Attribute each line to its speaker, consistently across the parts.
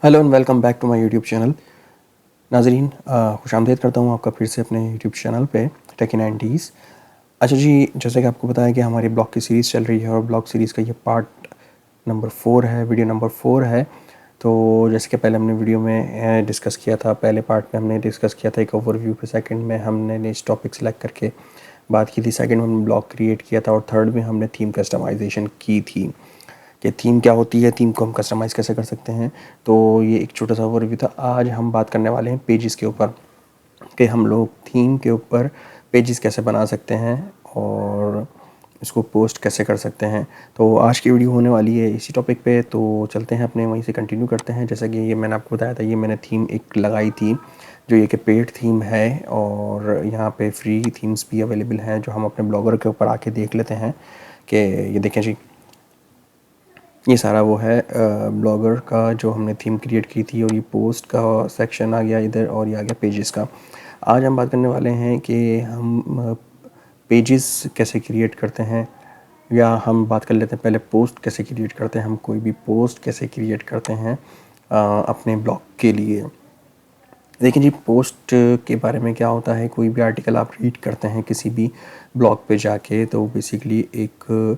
Speaker 1: Hello and welcome back to my YouTube channel. नाजरीन, खुशामदीद करता हूँ आपका फिर से अपने यूट्यूब चैनल पे टेकी 90s। अच्छा जी, जैसे कि आपको पता है कि हमारी ब्लॉग की सीरीज़ चल रही है और ब्लॉग सीरीज़ का ये पार्ट नंबर 4 है, वीडियो नंबर 4 है। तो जैसे कि पहले हमने वीडियो में डिस्कस किया था, पहले पार्ट में हमने डिस्कस किया था एक ओवरव्यू पे, सेकंड में हमने इस टॉपिक सेलेक्ट करके बात की थी, सेकंड में हमने ब्लॉग क्रिएट किया था और थर्ड में हमने थीम कस्टमाइजेशन की थी कि थीम क्या होती है, थीम को हम कस्टमाइज़ कैसे कर सकते हैं। तो ये एक छोटा सा ओवरव्यू था। आज हम बात करने वाले हैं पेजेस के ऊपर कि हम लोग थीम के ऊपर पेजेस कैसे बना सकते हैं और इसको पोस्ट कैसे कर सकते हैं। तो आज की वीडियो होने वाली है इसी टॉपिक पे, तो चलते हैं अपने वहीं से कंटिन्यू करते हैं। जैसा कि ये मैंने आपको बताया था, ये मैंने थीम एक लगाई थी जो ये कि पेड थीम है और यहाँ पे फ्री थीम्स भी अवेलेबल हैं जो हम अपने ब्लॉगर के ऊपर आके देख लेते हैं कि ये देखें जी, ये सारा वो है ब्लॉगर का जो हमने थीम क्रिएट की थी और ये पोस्ट का सेक्शन आ गया इधर और ये आ गया पेजेस का। आज हम बात करने वाले हैं कि हम पेजेस कैसे क्रिएट करते हैं, या हम बात कर लेते हैं पहले पोस्ट कैसे क्रिएट करते हैं। हम कोई भी पोस्ट कैसे क्रिएट करते हैं अपने ब्लॉग के लिए। देखिए जी, पोस्ट के बारे में क्या होता है, कोई भी आर्टिकल आप रीड करते हैं किसी भी ब्लॉग पे जाके तो बेसिकली एक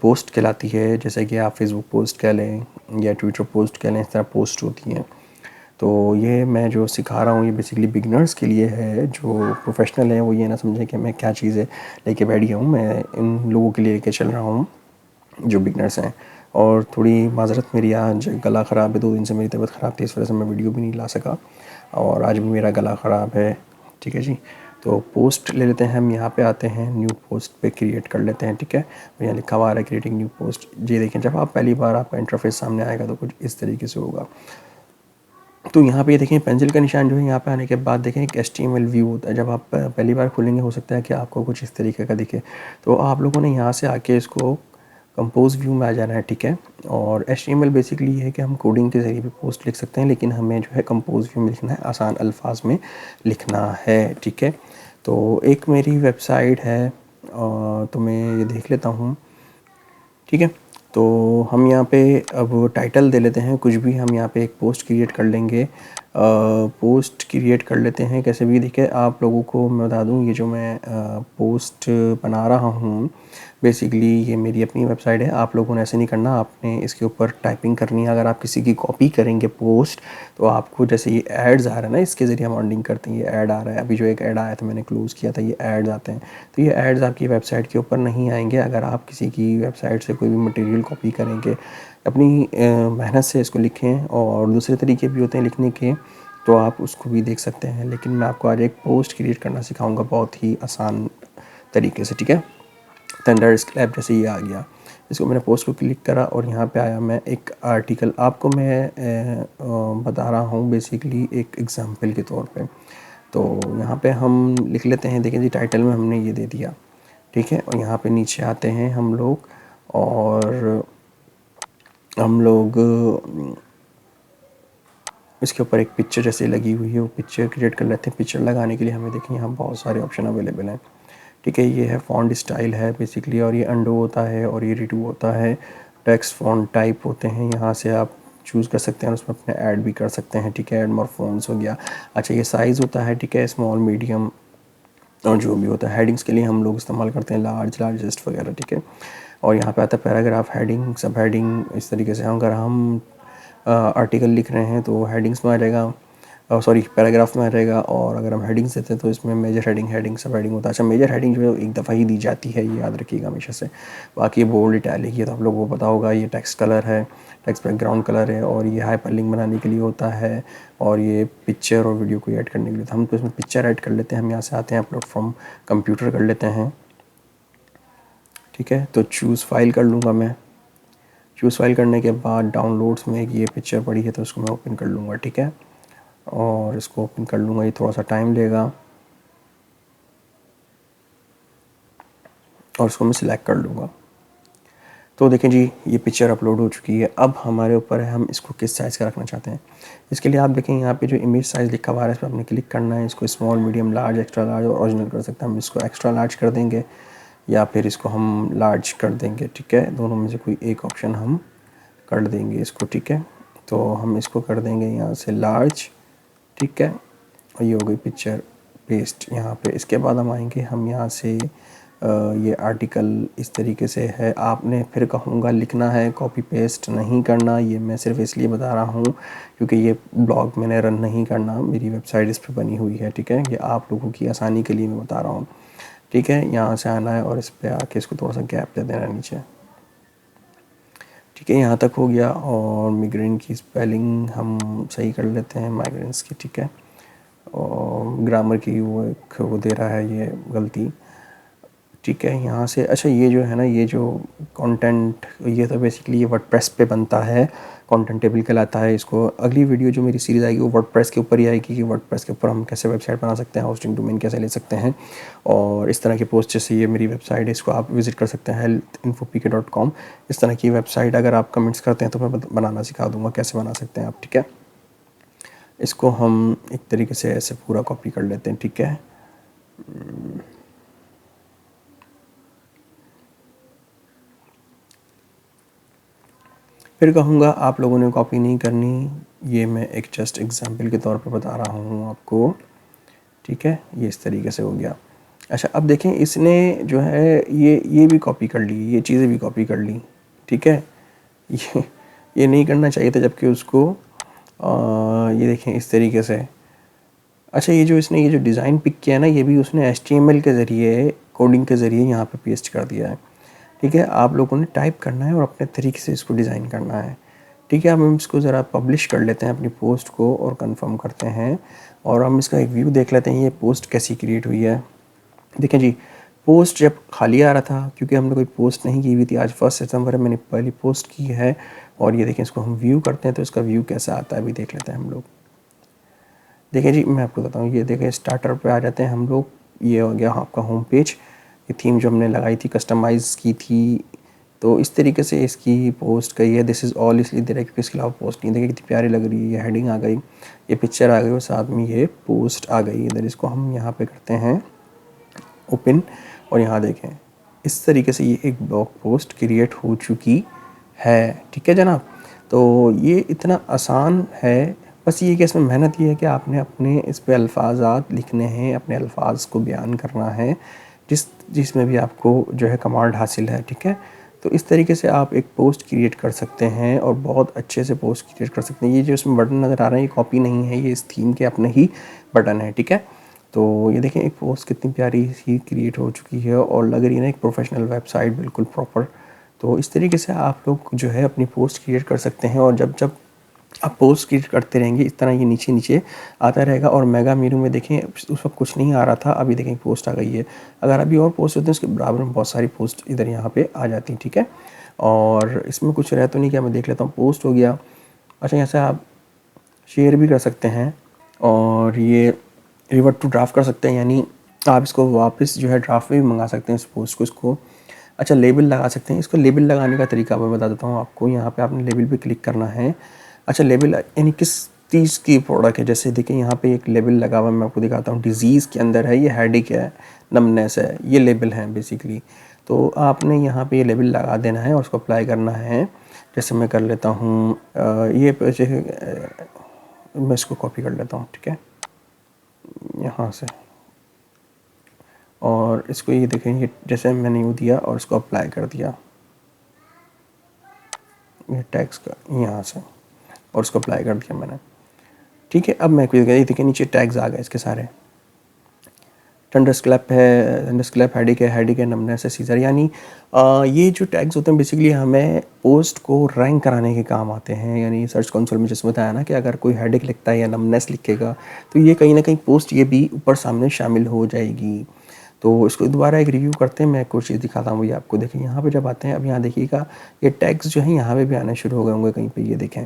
Speaker 1: पोस्ट कहलाती है। जैसे कि आप फेसबुक पोस्ट कह लें या ट्विटर पोस्ट कह लें, इस तरह पोस्ट होती हैं। तो ये मैं जो सिखा रहा हूँ ये बेसिकली बिगनर्स के लिए है। जो प्रोफेशनल हैं वो ये ना समझें कि मैं क्या चीज़ें लेके बैठ गया हूँ, मैं इन लोगों के लिए लेके चल रहा हूँ जो बिगनर्स हैं। और थोड़ी माज़रत, मेरी आज गला ख़राब है, 2 दिन से मेरी तबीयत ख़राब थी, इस वजह से मैं वीडियो भी नहीं ला सका और आज भी मेरा गला ख़राब है। ठीक है जी, तो पोस्ट ले लेते हैं हम। यहाँ पे आते हैं, न्यू पोस्ट पे क्रिएट कर लेते हैं। ठीक है, और यहाँ लिखा हुआ आ रहा है क्रिएटिंग न्यू पोस्ट। ये देखें, जब आप पहली बार आपका इंटरफेस सामने आएगा तो कुछ इस तरीके से होगा। तो यहाँ पे ये देखें पेंसिल का निशान जो है, यहाँ पे आने के बाद देखें एक HTML व्यू होता है। जब आप पहली बार खोलेंगे हो सकता है कि आपको कुछ इस तरीके का दिखे, तो आप लोगों ने यहाँ से आके इसको कंपोज व्यू में आ जाना है। ठीक है, और HTML बेसिकली ये है कि हम कोडिंग के ज़रिए भी पोस्ट लिख सकते हैं, लेकिन हमें जो है कंपोज व्यू में लिखना है, आसान अल्फाज में लिखना है। ठीक है, तो एक मेरी वेबसाइट है तो मैं ये देख लेता हूँ। ठीक है, तो हम यहाँ पे अब टाइटल दे लेते हैं कुछ भी। हम यहाँ पे एक पोस्ट क्रिएट कर लेंगे, पोस्ट क्रिएट कर लेते हैं कैसे भी। देखिए, आप लोगों को मैं बता दूँ, ये जो मैं पोस्ट बना रहा हूँ बेसिकली ये मेरी अपनी वेबसाइट है। आप लोगों ने ऐसे नहीं करना, आपने इसके ऊपर टाइपिंग करनी है। अगर आप किसी की कॉपी करेंगे पोस्ट तो आपको, जैसे ये एड्स आ रहा है ना, इसके ज़रिए हम अर्निंग करते हैं। ये ऐड आ रहा है, अभी जो एक ऐड आया था मैंने क्लोज़ किया था, ये एड्स आते हैं। तो ये एड्स आपकी वेबसाइट के ऊपर नहीं आएंगे अगर आप किसी की वेबसाइट से कोई भी मटेरियल कॉपी करेंगे। अपनी मेहनत से इसको लिखें, और दूसरे तरीके भी होते हैं लिखने के, तो आप उसको भी देख सकते हैं। लेकिन मैं आपको आज एक पोस्ट क्रिएट करना सिखाऊंगा बहुत ही आसान तरीके से। ठीक है, थंडर स्क्रैप जैसे ये आ गया, इसको मैंने पोस्ट को क्लिक करा और यहाँ पे आया मैं एक आर्टिकल। आपको मैं बता रहा हूँ बेसिकली एक एग्जांपल के तौर पे। तो यहाँ पे हम लिख लेते हैं, देखें जी टाइटल में हमने ये दे दिया। ठीक है, और यहाँ पे नीचे आते हैं हम लोग और हम लोग इसके ऊपर एक पिक्चर जैसे लगी हुई है वो पिक्चर क्रिएट कर लेते हैं। पिक्चर लगाने के लिए हमें देखें यहाँ बहुत सारे ऑप्शन अवेलेबल हैं। ठीक है, ये है फ़ॉन्ट स्टाइल है बेसिकली, और ये अंडो होता है और ये रिडू होता है। टेक्स्ट फ़ॉन्ट टाइप होते हैं, यहाँ से आप चूज़ कर सकते हैं, उसमें अपने ऐड भी कर सकते हैं। ठीक है, ऐड मोर फ़ॉन्ट्स हो गया। अच्छा, ये साइज़ होता है, ठीक है, स्मॉल मीडियम और जो भी होता है। हेडिंग्स के लिए हम लोग इस्तेमाल करते हैं लार्ज, लार्जेस्ट वगैरह। ठीक है, और यहाँ पे आता है पैराग्राफ, हेडिंग, सब हेडिंग। इस तरीके से अगर हम आर्टिकल लिख रहे हैं तो हेडिंग्स में आ जाएगा, सॉरी पैराग्राफ में आ जाएगा। और अगर हम हेडिंग्स देते हैं तो इसमें मेजर हेडिंग, हेडिंग, सब हेडिंग होता है। अच्छा, मेजर हेडिंग जो है एक दफ़ा ही दी जाती है, ये याद रखिएगा हमेशा से। बाकी ये बोल्ड, इटैलिक, ये तो आप लोगों को पता होगा। ये टेक्स्ट कलर है, टेक्स्ट बैकग्राउंड कलर है, और ये हाइपरलिंक बनाने के लिए होता है, और ये पिक्चर और वीडियो को ऐड करने के लिए। तो हम तो इसमें पिक्चर ऐड कर लेते हैं। हम यहाँ से आते हैं, अपलोड फ्रॉम कंप्यूटर कर लेते हैं। ठीक है, तो चूज़ फाइल कर लूँगा मैं। चूज़ फाइल करने के बाद डाउनलोड्स में एक ये पिक्चर पड़ी है तो इसको मैं ओपन कर लूँगा। ठीक है, और इसको ओपन कर लूँगा, ये थोड़ा सा टाइम लेगा और इसको मैं सिलेक्ट कर लूँगा। तो देखें जी, ये पिक्चर अपलोड हो चुकी है। अब हमारे ऊपर है हम इसको किस साइज़ का रखना चाहते हैं। इसके लिए आप देखें यहाँ पे जो इमेज साइज़ लिखा हुआ है इस पर आपने क्लिक करना है। इसको small, medium, large, extra large और ओरिजिनल कर सकते हैं। हम इसको एक्स्ट्रा लार्ज कर देंगे या फिर इसको हम लार्ज कर देंगे। ठीक है, दोनों में से कोई एक ऑप्शन हम कर देंगे इसको। ठीक है, तो हम इसको कर देंगे यहाँ से लार्ज, ठीक है। और ये हो गई पिक्चर पेस्ट यहाँ पे। इसके बाद हम आएंगे, हम यहाँ से ये आर्टिकल इस तरीके से है, आपने फिर कहूँगा लिखना है, कॉपी पेस्ट नहीं करना। ये मैं सिर्फ इसलिए बता रहा हूँ क्योंकि ये ब्लॉग मैंने रन नहीं करना, मेरी वेबसाइट इस पर बनी हुई है, ठीक है। ये आप लोगों की आसानी के लिए मैं बता रहा हूँ, ठीक है। यहाँ से आना है और इस पर आके इसको थोड़ा सा गैप दे देना नीचे, ठीक है। यहाँ तक हो गया। और मिग्रेंट की स्पेलिंग हम सही कर लेते हैं, माइग्रेंट्स की, ठीक है। और ग्रामर की वो दे रहा है ये गलती, ठीक है। यहाँ से अच्छा, ये जो है ना, ये जो कंटेंट, ये तो बेसिकली ये वर्डप्रेस पे बनता है, कंटेंट टेबल कहलाता है इसको। अगली वीडियो जो मेरी सीरीज़ आएगी वो वर्डप्रेस के ऊपर ही आएगी कि वर्डप्रेस के ऊपर हम कैसे वेबसाइट बना सकते हैं, होस्टिंग डोमेन कैसे ले सकते हैं और इस तरह के पोस्ट। जैसे ये मेरी वेबसाइट है, इसको आप विज़िट कर सकते हैं healthinfopk.com। इस तरह की वेबसाइट अगर आप कमेंट्स करते हैं तो मैं बनाना सिखा दूँगा कैसे बना सकते हैं आप, ठीक है। इसको हम एक तरीके से ऐसे पूरा कॉपी कर लेते हैं, ठीक है। फिर कहूँगा आप लोगों ने कॉपी नहीं करनी, ये मैं एक जस्ट एग्जांपल के तौर पे बता रहा हूँ आपको, ठीक है। ये इस तरीके से हो गया। अच्छा, अब देखें, इसने जो है ये भी कॉपी कर ली, ये चीज़ें भी कॉपी कर ली, ठीक है। ये नहीं करना चाहिए था, जबकि उसको ये देखें इस तरीके से। अच्छा, ये जो इसने ये जो डिज़ाइन पिक किया है ना, ये भी उसने HTML के ज़रिए, कोडिंग के ज़रिए यहाँ पे पेस्ट कर दिया है, ठीक है। आप लोगों ने टाइप करना है और अपने तरीके से इसको डिज़ाइन करना है, ठीक है। अब हम इसको ज़रा पब्लिश कर लेते हैं अपनी पोस्ट को और कंफर्म करते हैं और हम इसका एक व्यू देख लेते हैं, ये पोस्ट कैसी क्रिएट हुई है। देखें जी, पोस्ट जब खाली आ रहा था, क्योंकि हमने कोई पोस्ट नहीं की हुई थी, आज 1 सितंबर है, मैंने पहली पोस्ट की है। और ये देखें, इसको हम व्यू करते हैं तो इसका व्यू कैसा आता है अभी देख लेते हैं हम लोग। देखिए जी, मैं आपको बताऊँ, ये देखें स्टार्टर पे आ जाते हैं हम लोग। ये हो गया आपका होम पेज, ये थीम जो हमने लगाई थी, कस्टमाइज़ की थी, तो इस तरीके से इसकी पोस्ट गई है। दिस इज़ ऑल इसलिए दे रहा है क्योंकि इसके अलावा पोस्ट नहीं। देखिए कितनी प्यारी लग रही है, ये हेडिंग आ गई, ये पिक्चर आ गई और साथ में ये पोस्ट आ गई इधर। इसको हम यहाँ पे करते हैं ओपन और यहाँ देखें इस तरीके से ये एक ब्लॉग पोस्ट क्रिएट हो चुकी है, ठीक है जनाब। तो ये इतना आसान है, बस ये कि इसमें मेहनत ये है कि आपने अपने इस पे अल्फाजात लिखने हैं, अपने अल्फाज को बयान करना है जिसमें भी आपको जो है कमांड हासिल है, ठीक है। तो इस तरीके से आप एक पोस्ट क्रिएट कर सकते हैं और बहुत अच्छे से पोस्ट क्रिएट कर सकते हैं। ये जो इसमें बटन नज़र आ रहे हैं ये कॉपी नहीं है, ये इस थीम के अपने ही बटन है, ठीक है। तो ये देखें एक पोस्ट कितनी प्यारी सी क्रिएट हो चुकी है और लग रही है ना एक प्रोफेशनल वेबसाइट, बिल्कुल प्रॉपर। तो इस तरीके से आप लोग जो है अपनी पोस्ट क्रिएट कर सकते हैं और जब जब आप पोस्ट क्रिएट करते रहेंगे इस तरह ये नीचे नीचे आता रहेगा। और मेगा मीरू में देखें उस वक्त कुछ नहीं आ रहा था, अभी देखें पोस्ट आ गई है। अगर अभी और पोस्ट होते हैं उसके बराबर में बहुत सारी पोस्ट इधर यहाँ पे आ जाती हैं, ठीक है। और इसमें कुछ रह तो नहीं, क्या मैं देख लेता हूँ, पोस्ट हो गया। अच्छा, यहाँ से आप शेयर भी कर सकते हैं और ये रिवर्ट टू ड्राफ्ट कर सकते हैं, यानी आप इसको वापस जो है ड्राफ्ट में भी मंगा सकते हैं इस पोस्ट को। इसको अच्छा लेबल लगा सकते हैं। इसको लेबल लगाने का तरीका मैं बता देता हूँ आपको। यहाँ पे आपने लेबल पे क्लिक करना है। अच्छा, लेबल यानी किस चीज़ की प्रोडक्ट है, जैसे देखिए यहाँ पे एक लेबल लगा हुआ है, मैं आपको दिखाता हूँ। डिज़ीज़ के अंदर है, ये हेडेक है, नमनेस है, ये लेबल है बेसिकली। तो आपने यहाँ पे ये लेबल लगा देना है और उसको अप्लाई करना है। जैसे मैं कर लेता हूँ ये मैं इसको कॉपी कर लेता हूँ, ठीक है, यहाँ से। और इसको ये देखें, ये जैसे मैंने यूँ दिया और इसको अप्लाई कर दिया ये टैक्स का यहाँ से और इसको अप्लाई कर दिया मैंने, ठीक है। अब मैं क्लिक करी, देखिए नीचे टैग्स आ गए इसके सारे। थंडरस्क्लैप है, थंडरस्क्लैप हेडेक है, नमनेस है, सीजर, यानी ये जो टैग्स होते हैं बेसिकली हमें पोस्ट को रैंक कराने के काम आते हैं। यानी सर्च कंसोल में जैसे बताया ना कि अगर कोई हेडेक लिखता है या नमनेस लिखेगा तो ये कहीं ना कहीं पोस्ट ये भी ऊपर सामने शामिल हो जाएगी। तो इसको दोबारा एक रिव्यू करते हैं, मैं कुछ चीज़ दिखाता हूँ ये आपको। देखिए यहाँ पे जब आते हैं, अब यहाँ देखिएगा ये टैग्स जो है यहाँ पे भी आने शुरू हो गए होंगे कहीं पे, ये देखें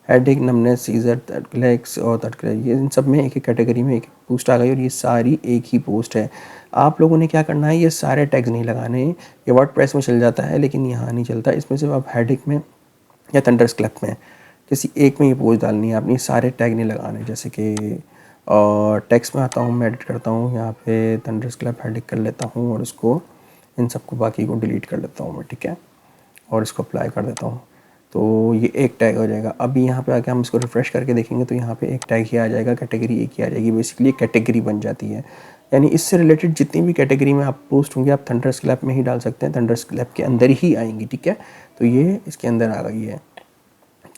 Speaker 1: हेडेक, नमनेस, सीजर, थर्डक्लेक्स और थर्डक्लेक्स, ये इन सब में एक एक कैटेगरी में एक एक पोस्ट आ गई और ये सारी एक ही पोस्ट है। आप लोगों ने क्या करना है, ये सारे टैग्स नहीं लगाने। ये वर्डप्रेस में चल जाता है लेकिन यहाँ नहीं चलता, इसमें सिर्फ आप हेडेक में या थंडरस्क्लैप में किसी एक में ये पोस्ट डालनी है, आपने सारे टैग नहीं लगाने। जैसे कि और टेक्स्ट में आता हूँ, मैं एडिट करता हूँ, यहाँ पे थंडरस्क्लैप हेडेक कर लेता हूँ और इसको इन सबको बाकी को डिलीट कर लेता हूँ मैं, ठीक है, और इसको अप्लाई कर देता हूँ। तो ये एक टैग हो जाएगा। अभी यहाँ पे आके हम इसको रिफ़्रेश करके देखेंगे तो यहाँ पे एक टैग ही आ जाएगा, कैटेगरी एक ही आ जाएगी। बेसिकली कैटेगरी बन जाती है, यानी इससे रिलेटेड जितनी भी कैटेगरी में आप पोस्ट होंगे आप थंडरस्लैप में ही डाल सकते हैं, थंडरस्लैप के अंदर ही आएंगी। ठीक है, तो ये इसके अंदर आ गई है।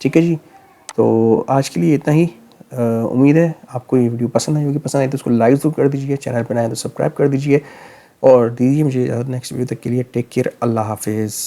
Speaker 1: ठीक है जी, तो आज के लिए इतना ही। उम्मीद है आपको ये वीडियो पसंद आई होगी। पसंद आई तो उसको लाइक ज़रूर कर दीजिए, चैनल पर नए तो सब्सक्राइब कर दीजिए और दीजिए मुझे नेक्स्ट वीडियो तक के लिए। टेक केयर, अल्लाह हाफिज़।